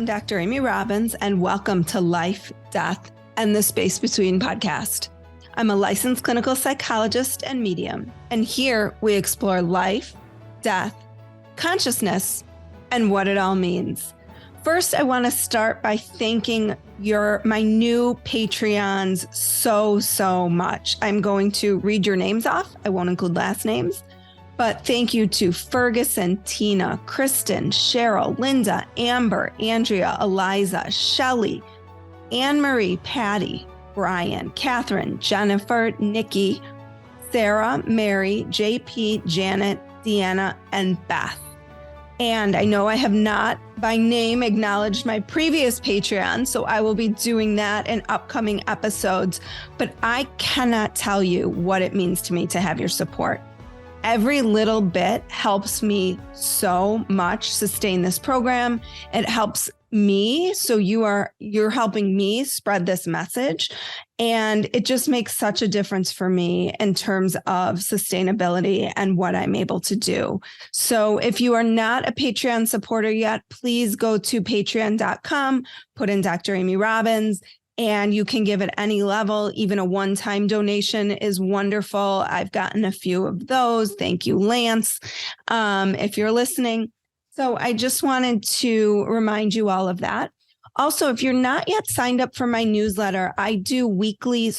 I'm Dr. Amy Robbins, and welcome to Life, Death, and the Space Between podcast. I'm a licensed clinical psychologist and medium, and here we explore life, death, consciousness, and what it all means. First, I want to start by thanking my new Patreons so much. I'm going to read your names off. I won't include last names. But thank you to Ferguson, Tina, Kristen, Cheryl, Linda, Amber, Andrea, Eliza, Shelley, Anne-Marie, Patty, Brian, Catherine, Jennifer, Nikki, Sarah, Mary, JP, Janet, Deanna, and Beth. And I know I have not by name acknowledged my previous Patreon, so I will be doing that in upcoming episodes. But I cannot tell you what it means to me to have your support. Every little bit helps me so much sustain this program. It helps me. So you're helping me spread this message. And it just makes such a difference for me in terms of sustainability and what I'm able to do. So if you are not a Patreon supporter yet, please go to patreon.com, put in Dr. Amy Robbins, and you can give at any level. Even a one-time donation is wonderful. I've gotten a few of those. Thank you, Lance, if you're listening. So I just wanted to remind you all of that. Also, if you're not yet signed up for my newsletter, I do biweekly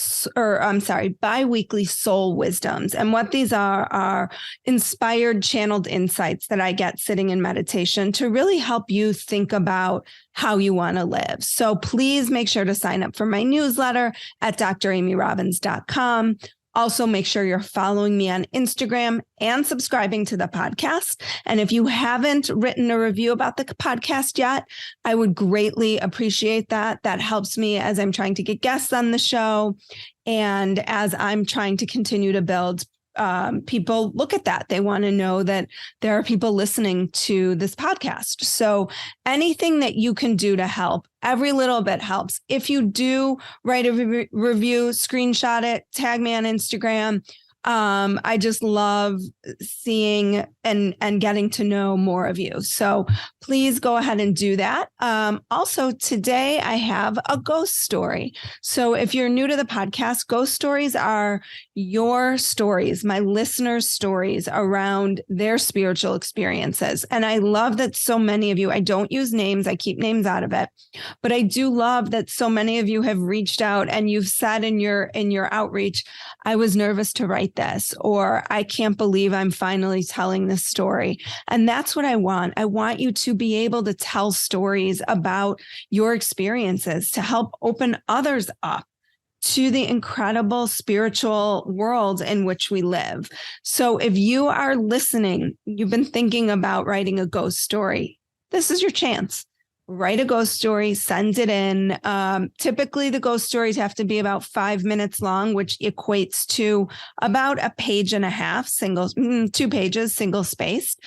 soul wisdoms. And what these are inspired channeled insights that I get sitting in meditation to really help you think about how you want to live. So please make sure to sign up for my newsletter at dramyrobbins.com. Also, make sure you're following me on Instagram and subscribing to the podcast. And if you haven't written a review about the podcast yet, I would greatly appreciate that. That helps me as I'm trying to get guests on the show. And as I'm trying to continue to build, people look at that. They want to know that there are people listening to this podcast. So anything that you can do to help, every little bit helps. If you do write a review, screenshot it, tag me on Instagram. I just love seeing and getting to know more of you. So please go ahead and do that. Also, today I have a ghost story. So if you're new to the podcast, ghost stories are your stories, my listeners' stories around their spiritual experiences. And I love that so many of you, I don't use names, I keep names out of it, but I do love that so many of you have reached out and you've said in your outreach, I was nervous to write this, or I can't believe I'm finally telling this story. And that's what I want. I want you to be able to tell stories about your experiences to help open others up to the incredible spiritual world in which we live. So if you are listening, you've been thinking about writing a ghost story, this is your chance. Write a ghost story, send it in. Typically, the ghost stories have to be about 5 minutes long, which equates to about a page and a half, 2 pages, single spaced,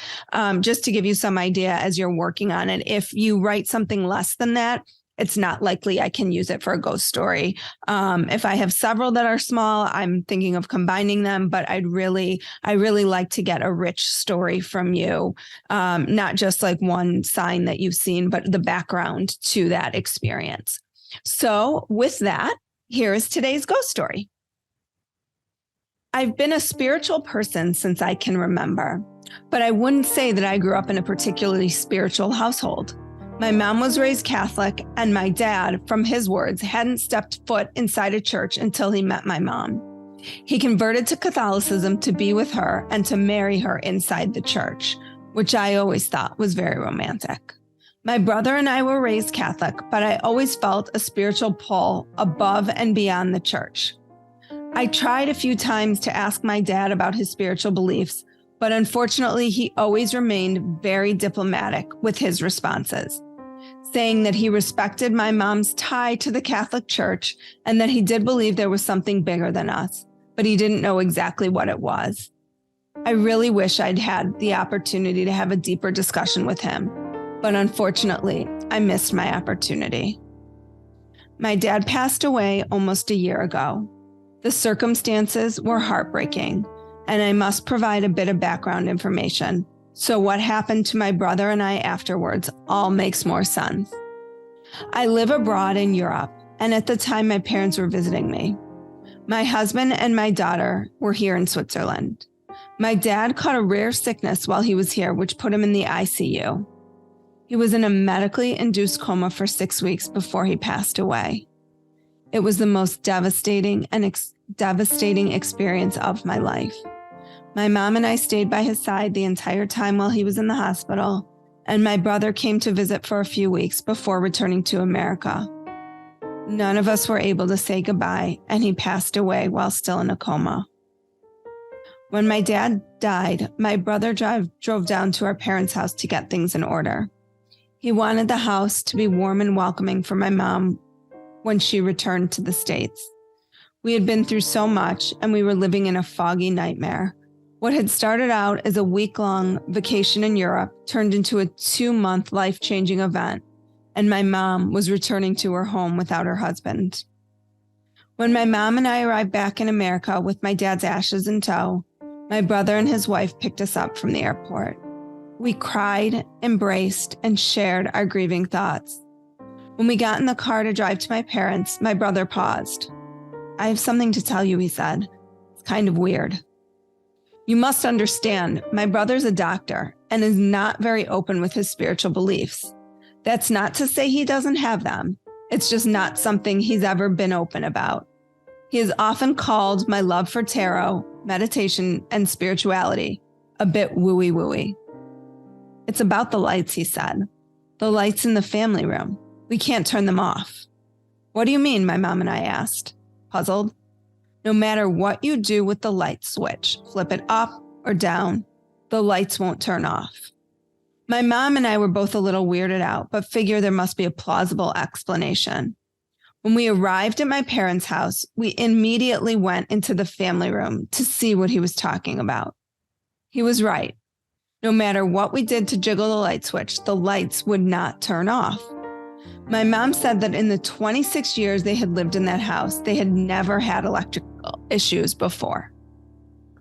just to give you some idea as you're working on it. If you write something less than that, it's not likely I can use it for a ghost story. If I have several that are small, I'm thinking of combining them, but I really like to get a rich story from you. Not just like one sign that you've seen, but the background to that experience. So with that, here is today's ghost story. I've been a spiritual person since I can remember, but I wouldn't say that I grew up in a particularly spiritual household. My mom was raised Catholic, and my dad, from his words, hadn't stepped foot inside a church until he met my mom. He converted to Catholicism to be with her and to marry her inside the church, which I always thought was very romantic. My brother and I were raised Catholic, but I always felt a spiritual pull above and beyond the church. I tried a few times to ask my dad about his spiritual beliefs, but unfortunately, he always remained very diplomatic with his responses, saying that he respected my mom's tie to the Catholic Church and that he did believe there was something bigger than us, but he didn't know exactly what it was. I really wish I'd had the opportunity to have a deeper discussion with him, but unfortunately, I missed my opportunity. My dad passed away almost a year ago. The circumstances were heartbreaking, and I must provide a bit of background information. So what happened to my brother and I afterwards all makes more sense. I live abroad in Europe, and at the time my parents were visiting me. My husband and my daughter were here in Switzerland. My dad caught a rare sickness while he was here, which put him in the ICU. He was in a medically induced coma for 6 weeks before he passed away. It was the most devastating experience of my life. My mom and I stayed by his side the entire time while he was in the hospital, and my brother came to visit for a few weeks before returning to America. None of us were able to say goodbye, and he passed away while still in a coma. When my dad died, my brother drove down to our parents' house to get things in order. He wanted the house to be warm and welcoming for my mom when she returned to the States. We had been through so much, and we were living in a foggy nightmare. What had started out as a week-long vacation in Europe turned into a 2-month life-changing event, and my mom was returning to her home without her husband. When my mom and I arrived back in America with my dad's ashes in tow, my brother and his wife picked us up from the airport. We cried, embraced, and shared our grieving thoughts. When we got in the car to drive to my parents, my brother paused. "I have something to tell you," he said. "It's kind of weird." You must understand, my brother's a doctor and is not very open with his spiritual beliefs. That's not to say he doesn't have them. It's just not something he's ever been open about. He has often called my love for tarot, meditation, and spirituality a bit wooey-wooey. "It's about the lights," he said. "The lights in the family room. We can't turn them off." "What do you mean?" my mom and I asked, puzzled. "No matter what you do with the light switch, flip it up or down, the lights won't turn off." My mom and I were both a little weirded out, but figured there must be a plausible explanation. When we arrived at my parents' house, we immediately went into the family room to see what he was talking about. He was right. No matter what we did to jiggle the light switch, the lights would not turn off. My mom said that in the 26 years they had lived in that house, they had never had electrical issues before.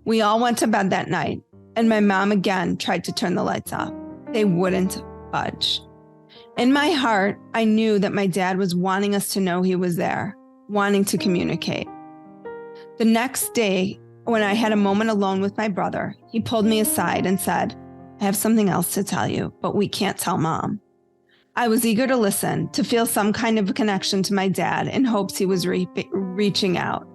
We all went to bed that night, and my mom again tried to turn the lights off. They wouldn't budge. In my heart, I knew that my dad was wanting us to know he was there, wanting to communicate. The next day, when I had a moment alone with my brother, he pulled me aside and said, "I have something else to tell you, but we can't tell Mom." I was eager to listen, to feel some kind of connection to my dad in hopes he was reaching out.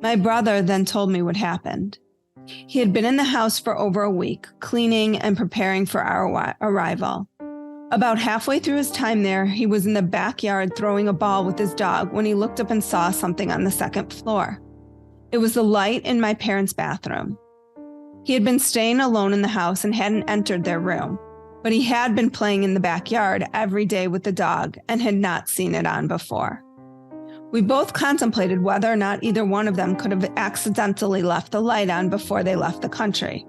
My brother then told me what happened. He had been in the house for over a week, cleaning and preparing for our arrival. About halfway through his time there, he was in the backyard throwing a ball with his dog when he looked up and saw something on the second floor. It was the light in my parents' bathroom. He had been staying alone in the house and hadn't entered their room, but he had been playing in the backyard every day with the dog and had not seen it on before. We both contemplated whether or not either one of them could have accidentally left the light on before they left the country.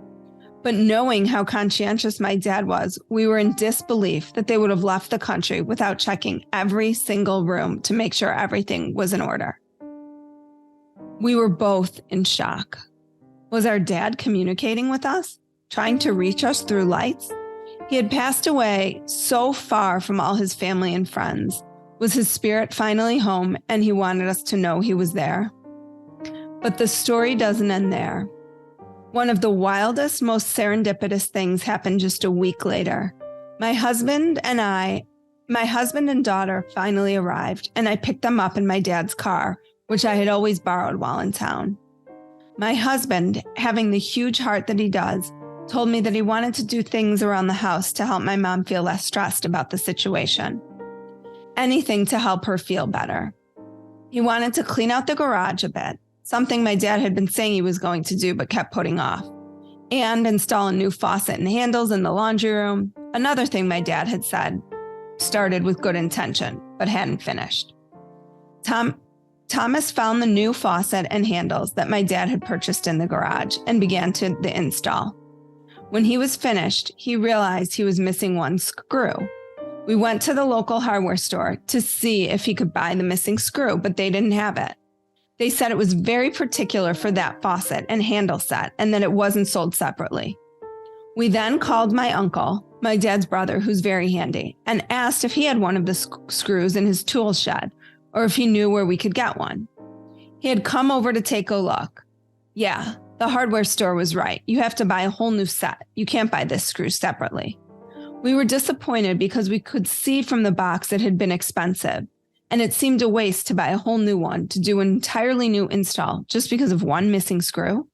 But knowing how conscientious my dad was, we were in disbelief that they would have left the country without checking every single room to make sure everything was in order. We were both in shock. Was our dad communicating with us, trying to reach us through lights? He had passed away so far from all his family and friends. Was his spirit finally home, and he wanted us to know he was there? But the story doesn't end there. One of the wildest, most serendipitous things happened just a week later. My husband and daughter finally arrived, and I picked them up in my dad's car, which I had always borrowed while in town. My husband, having the huge heart that he does, told me that he wanted to do things around the house to help my mom feel less stressed about the situation. Anything to help her feel better. He wanted to clean out the garage a bit, something my dad had been saying he was going to do but kept putting off, and install a new faucet and handles in the laundry room, another thing my dad had said started with good intention but hadn't finished. Thomas found the new faucet and handles that my dad had purchased in the garage and began the install. When he was finished, he realized he was missing one screw. We went to the local hardware store to see if he could buy the missing screw, but they didn't have it. They said it was very particular for that faucet and handle set and that it wasn't sold separately. We then called my uncle, my dad's brother, who's very handy, and asked if he had one of the screws in his tool shed or if he knew where we could get one. He had come over to take a look. Yeah, the hardware store was right. You have to buy a whole new set. You can't buy this screw separately. We were disappointed because we could see from the box it had been expensive, and it seemed a waste to buy a whole new one to do an entirely new install just because of one missing screw.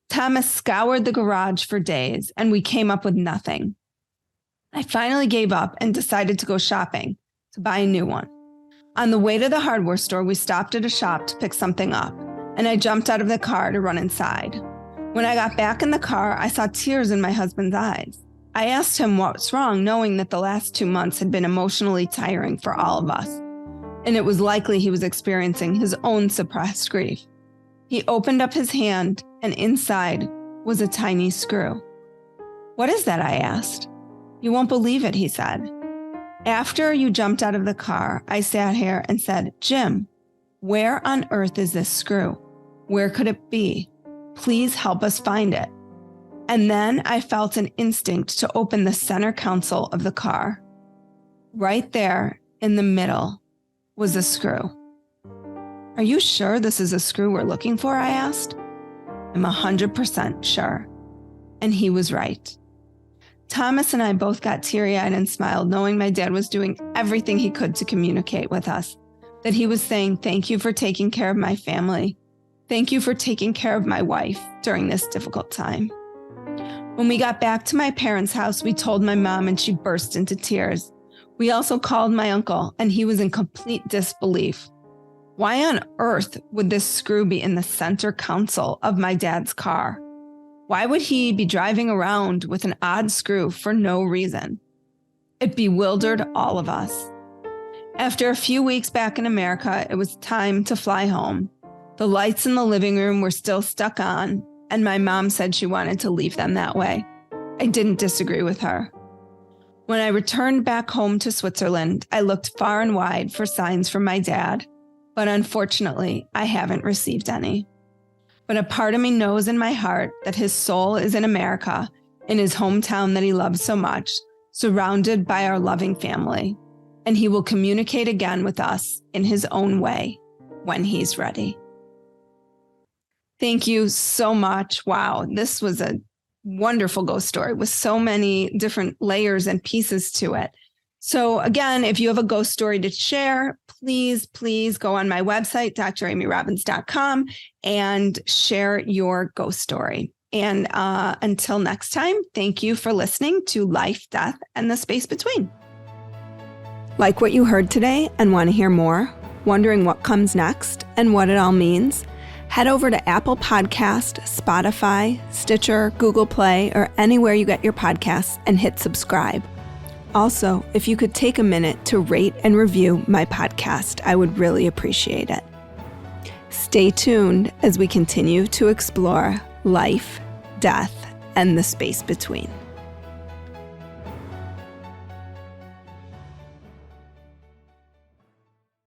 Thomas scoured the garage for days, and we came up with nothing. I finally gave up and decided to go shopping to buy a new one. On the way to the hardware store, we stopped at a shop to pick something up, and I jumped out of the car to run inside. When I got back in the car, I saw tears in my husband's eyes. I asked him what's wrong, knowing that the last 2 months had been emotionally tiring for all of us, and it was likely he was experiencing his own suppressed grief. He opened up his hand, and inside was a tiny screw. "What is that?" I asked. "You won't believe it," he said. "After you jumped out of the car, I sat here and said, 'Jim, where on earth is this screw? Where could it be? Please help us find it.' And then I felt an instinct to open the center console of the car. Right there in the middle was a screw. 'Are you sure this is a screw we're looking for?' I asked. 'I'm 100% sure.' And he was right. Thomas and I both got teary-eyed and smiled, knowing my dad was doing everything he could to communicate with us, that he was saying, 'Thank you for taking care of my family. Thank you for taking care of my wife during this difficult time.' When we got back to my parents' house, we told my mom and she burst into tears. We also called my uncle, and he was in complete disbelief. Why on earth would this screw be in the center console of my dad's car? Why would he be driving around with an odd screw for no reason? It bewildered all of us. After a few weeks back in America, it was time to fly home. The lights in the living room were still stuck on, and my mom said she wanted to leave them that way. I didn't disagree with her. When I returned back home to Switzerland, I looked far and wide for signs from my dad, but unfortunately, I haven't received any. But a part of me knows in my heart that his soul is in America, in his hometown that he loves so much, surrounded by our loving family, and he will communicate again with us in his own way when he's ready. Thank you so much. Wow, this was a wonderful ghost story with so many different layers and pieces to it. So again, if you have a ghost story to share, please go on my website, dramyrobbins.com, and share your ghost story. And until next time, thank you for listening to Life, Death, and the Space Between. Like what you heard today and want to hear more? Wondering what comes next and what it all means? Head over to Apple Podcast, Spotify, Stitcher, Google Play, or anywhere you get your podcasts and hit subscribe. Also, if you could take a minute to rate and review my podcast, I would really appreciate it. Stay tuned as we continue to explore life, death, and the space between.